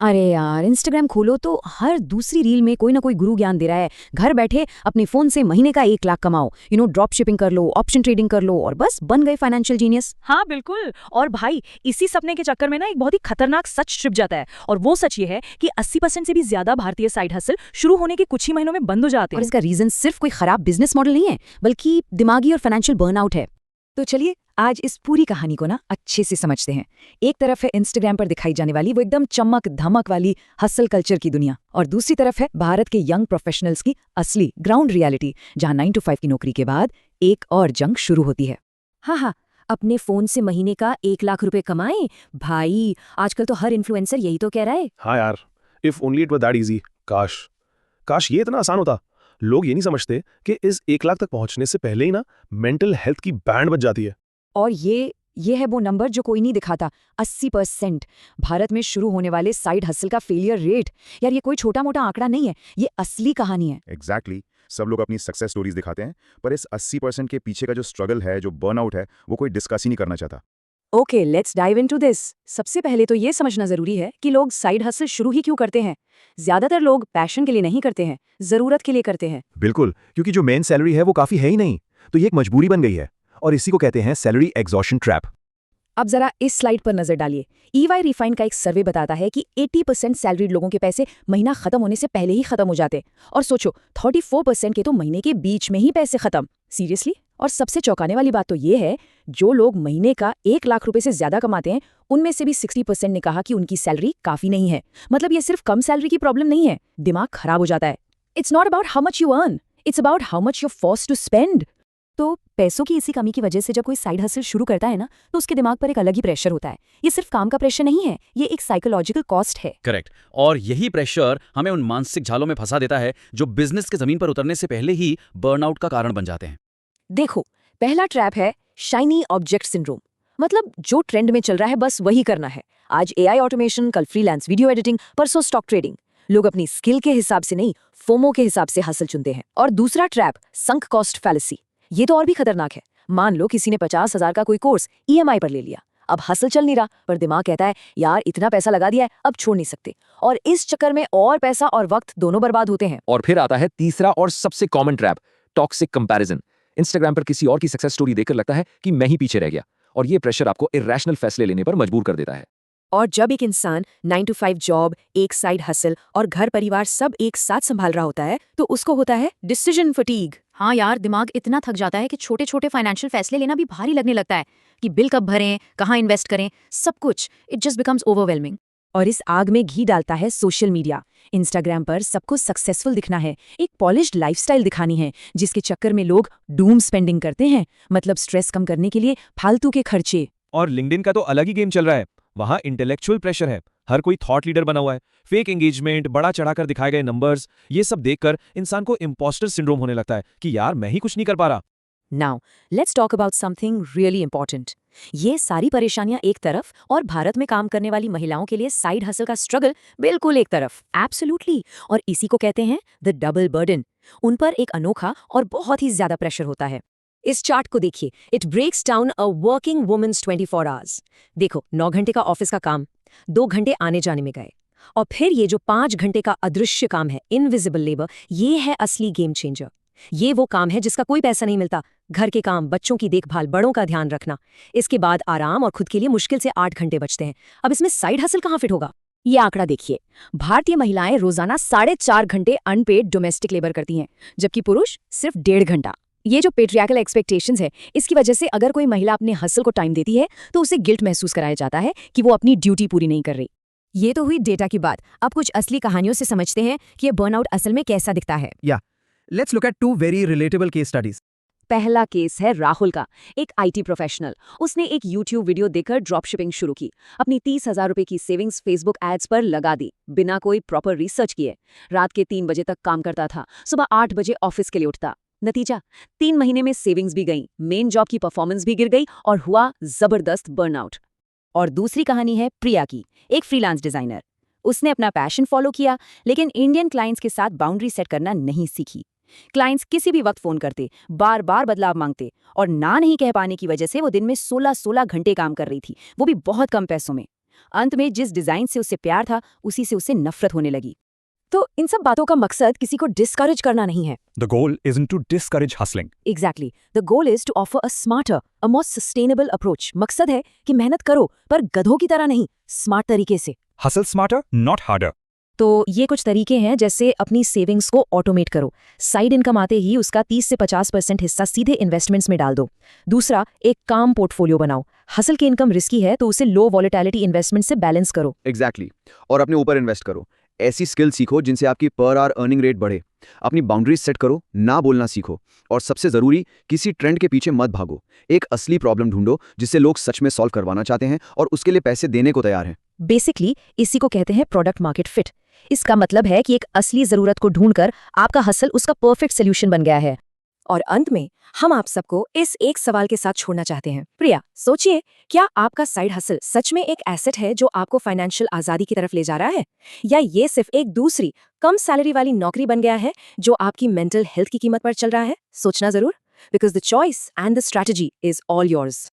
अरे यार, इंस्टाग्राम खोलो तो हर दूसरी रील में कोई ना कोई गुरु ज्ञान दे रहा है। घर बैठे अपने फोन से महीने का 1 लाख कमाओ, ड्रॉप शिपिंग कर लो, ऑप्शन ट्रेडिंग कर लो और बस बन गए फाइनेंशियल जीनियस। हाँ बिल्कुल। और भाई इसी सपने के चक्कर में ना एक बहुत ही खतरनाक सच छिप जाता है, और वो सच ये है कि 80% से भी ज्यादा भारतीय साइड हसल शुरू होने के कुछ ही महीनों में बंद हो जाते और हैं। इसका रीजन सिर्फ कोई खराब बिजनेस मॉडल नहीं है, बल्कि दिमागी और फाइनेंशियल बर्नआउट है। तो चलिए आज इस पूरी कहानी को ना अच्छे से समझते हैं। एक तरफ है इंस्टाग्राम पर दिखाई जाने वाली वो एकदम चमक धमक वाली हसल कल्चर की दुनिया, और दूसरी तरफ है भारत के यंग प्रोफेशनल्स की असली ग्राउंड रियलिटी, जहां 9 to 5 की नौकरी के बाद एक और जंग शुरू होती है। हाँ, अपने फोन से महीने का 1 लाख रुपए कमाएं भाई, आजकल तो हर इन्फ्लुएंसर यही तो कह रहा है। हाँ यार, if only it were that easy. काश काश ये इतना आसान होता। लोग ये नहीं समझते कि इस 1 लाख तक पहुंचने से पहले ही ना मेंटल हेल्थ की बैंड बज जाती है। और ये है वो नंबर जो कोई नहीं दिखाता, 80%। भारत में शुरू होने वाले साइड हसल का फेलियर रेट। यार ये कोई छोटा मोटा आंकड़ा नहीं है, ये असली कहानी है। एग्जैक्टली सब लोग अपनी सक्सेस स्टोरीज दिखाते हैं, पर इस 80% के पीछे का जो स्ट्रगल है, जो बर्नआउट है, वो कोई डिस्कस ही नहीं करना चाहता। Okay, let's dive into this. सबसे पहले तो ये समझना जरूरी है कि लोग साइड हसल शुरू ही क्यों करते हैं। ज्यादातर लोग पैशन के लिए नहीं करते हैं, जरूरत के लिए करते हैं। बिल्कुल, क्योंकि जो मेन सैलरी है वो काफी है ही नहीं, तो ये एक मजबूरी बन गई है, और इसी को कहते हैं सैलरी एग्जॉशन ट्रैप। अब जरा इस स्लाइड पर नजर डालिए। EY रिफाइन का एक सर्वे बताता है कि 80% सैलरीड लोगों के पैसे महीना खत्म होने से पहले ही खत्म हो जाते। और सोचो 34% के तो महीने के बीच में ही पैसे खत्म। सीरियसली। और सबसे चौंकाने वाली बात तो ये है, जो लोग महीने का 1 लाख रुपए से ज्यादा कमाते हैं, उनमें से भी 60% ने कहा कि उनकी सैलरी काफी नहीं है। मतलब ये सिर्फ कम सैलरी की प्रॉब्लम नहीं है, दिमाग खराब हो जाता है। It's not about how much you earn, it's about how much you forced to spend. तो पैसों की इसी कमी की वजह से जब कोई साइड हसल शुरू करता है ना, तो उसके दिमाग पर एक अलग ही प्रेशर होता है। ये सिर्फ काम का प्रेशर नहीं है, ये एक साइकोलॉजिकल कॉस्ट है। करेक्ट। और यही प्रेशर हमें उन मानसिक झालों में फंसा देता है जो बिजनेस के जमीन पर उतरने से पहले ही बर्नआउट का कारण बन जाते हैं। देखो, पहला ट्रैप है शाइनी ऑब्जेक्ट सिंड्रोम। मतलब जो ट्रेंड में चल रहा है बस वही करना है। आज AI ऑटोमेशन, कल फ्रीलांस वीडियो एडिटिंग, परसों स्टॉक ट्रेडिंग। लोग अपनी स्किल के हिसाब से नहीं, फोमो के हिसाब से हसल चुनते हैं। और दूसरा ट्रैप, संक कॉस्ट फैलेसी। ये तो और भी खतरनाक है। मान लो किसी ने 50,000 का कोई कोर्स EMI पर ले लिया। अब हसल चल नहीं रहा, पर दिमाग कहता है यार इतना पैसा लगा दिया है, अब छोड़ नहीं सकते। और इस चक्कर में और पैसा और वक्त दोनों बर्बाद होते हैं। और फिर आता है तीसरा और सबसे common trap, toxic comparison. Instagram पर किसी और की सक्सेस स्टोरी देखकर लगता है कि मैं ही पीछे रह गया, और ये प्रेशर आपको इरैशनल फैसले लेने पर मजबूर कर देता है। और जब एक इंसान 9 to 5 जॉब, एक साइड हसल और घर परिवार सब एक साथ संभाल रहा होता है, तो उसको होता है डिसीजन फटीग। हाँ यार, दिमाग इतना थक जाता है कि छोटे छोटे फाइनेंशियल फैसले लेना भी भारी लगने लगता है, कि बिल कब भरें, कहाँ इन्वेस्ट करें, सब कुछ इट जस्ट बिकम्स ओवरवेलमिंग। और इस आग में घी डालता है सोशल मीडिया। इंस्टाग्राम पर सबको सक्सेसफुल दिखना है, एक पॉलिश्ड लाइफस्टाइल दिखानी है, जिसके चक्कर में लोग डूम स्पेंडिंग करते हैं। मतलब स्ट्रेस कम करने के लिए फालतू के खर्चे। और लिंक्डइन का तो अलग ही गेम चल रहा है। वहां इंटेलेक्चुअल प्रेशर है, हर कोई थॉट लीडर बना हुआ है। फेक एंगेजमेंट, बड़ा चढ़ाकर दिखाए गए नंबर्स, ये सब देखकर इंसान को इम्पोस्टर सिंड्रोम होने लगता है कि यार मैं ही कुछ नहीं कर पा रहा। Now let's talk about something really important. ये सारी परेशानियां एक तरफ, और भारत में काम करने वाली महिलाओं के लिए साइड हसल का स्ट्रगल बिल्कुल एक तरफ। एब्सोल्युटली। और इसी को कहते हैं द डबल बर्डन। उन पर एक अनोखा और बहुत ही ज्यादा प्रेशर होता है। इस चार्ट को देखिए, it breaks down a working women's 24 hours. देखो, 9 घंटे का ऑफिस का काम, 2 घंटे आने जाने में गए, और फिर ये जो 5 घंटे का अदृश्य काम है, इनविजिबल लेबर, ये है असली गेम चेंजर। ये वो काम है जिसका कोई पैसा नहीं मिलता। घर के काम, बच्चों की देखभाल, बड़ों का ध्यान रखना, इसके बाद आराम, और खुद के लिए मुश्किल से 8 घंटे बचते हैं। अब इसमें साइड हसल कहाँ फिट होगा? ये आंकड़ा देखिए, भारतीय महिलाएं रोजाना 4.5 घंटे अनपेड डोमेस्टिक लेबर करती हैं, जबकि पुरुष सिर्फ 1.5 घंटा। ये जो पेट्रियार्कल एक्सपेक्टेशंस है, इसकी वजह से अगर कोई महिला अपने हसल को टाइम देती है, तो उसे गिल्ट महसूस कराया जाता है कि वो अपनी ड्यूटी पूरी नहीं कर रही। ये तो हुई डेटा की बात। अब कुछ असली कहानियों से समझते हैं कि ये बर्नआउट असल में कैसा दिखता है। Let's look at 2 very relatable case studies. पहला केस है राहुल का, एक IT प्रोफेशनल। उसने एक YouTube वीडियो देखकर ड्रॉप शिपिंग शुरू की। अपनी 30,000 रुपए की सेविंग्स फेसबुक एड्स पर लगा दी, बिना कोई प्रॉपर रिसर्च किए। रात के 3 बजे तक काम करता था, सुबह 8 बजे ऑफिस के लिए उठता। नतीजा, 3 महीने में सेविंग्स भी गई, मेन जॉब की परफॉर्मेंस भी गिर गई, और हुआ जबरदस्त बर्नआउट। और दूसरी कहानी है प्रिया की, एक फ्रीलांस डिजाइनर। उसने अपना पैशन फॉलो किया, लेकिन इंडियन क्लाइंट्स के साथ बाउंड्री सेट करना नहीं सीखी। क्लाइंट्स किसी भी वक्त फोन करते, बार बार बदलाव मांगते, और ना नहीं कह पाने की वजह से वो दिन में 16-16 घंटे काम कर रही थी, वो भी बहुत कम पैसों में। अंत में जिस डिजाइन से उसे प्यार था उसी से उसे नफरत होने लगी। तो इन सब बातों का मकसद किसी को डिस्करेज करना नहीं है। The goal isn't to discourage hustling. Exactly. The goal is to offer a smarter, a more sustainable approach. मकसद है कि मेहनत करो पर गधों की तरह नहीं, स्मार्ट तरीके से। Hustle smarter, not harder. तो ये कुछ तरीके हैं, जैसे अपनी सेविंग्स को ऑटोमेट करो। साइड इनकम आते ही उसका 30 से 50% हिस्सा सीधे इन्वेस्टमेंट्स में डाल दो। दूसरा, एक काम पोर्टफोलियो बनाओ। हसल की इनकम रिस्की है तो उसे लो वॉलेटिलिटी इन्वेस्टमेंट से बैलेंस करो। एग्जैक्टली और अपने ऊपर इन्वेस्ट करो। ऐसी स्किल सीखो जिनसे आपकी पर आवर अर्निंग रेट बढ़े। अपनी बाउंड्रीज सेट करो, ना बोलना सीखो। और सबसे ज़रूरी, किसी ट्रेंड के पीछे मत भागो। एक असली प्रॉब्लम ढूंढो जिसे लोग सच में सॉल्व करवाना चाहते हैं और उसके लिए पैसे देने को तैयार हैं। बेसिकली इसी को कहते हैं प्रोडक्ट मार्केट फिट। इसका मतलब है कि एक असली जरूरत को ढूंढकर आपका हसल उसका परफेक्ट सोल्यूशन बन गया है। और अंत में हम आप सबको इस एक सवाल के साथ छोड़ना चाहते हैं। प्रिया, सोचिए, क्या आपका साइड हसल सच में एक एसेट है जो आपको फाइनेंशियल आजादी की तरफ ले जा रहा है, या ये सिर्फ एक दूसरी कम सैलरी वाली नौकरी बन गया है जो आपकी मेंटल हेल्थ की कीमत पर चल रहा है? सोचना जरूर, because the choice and the strategy is all yours.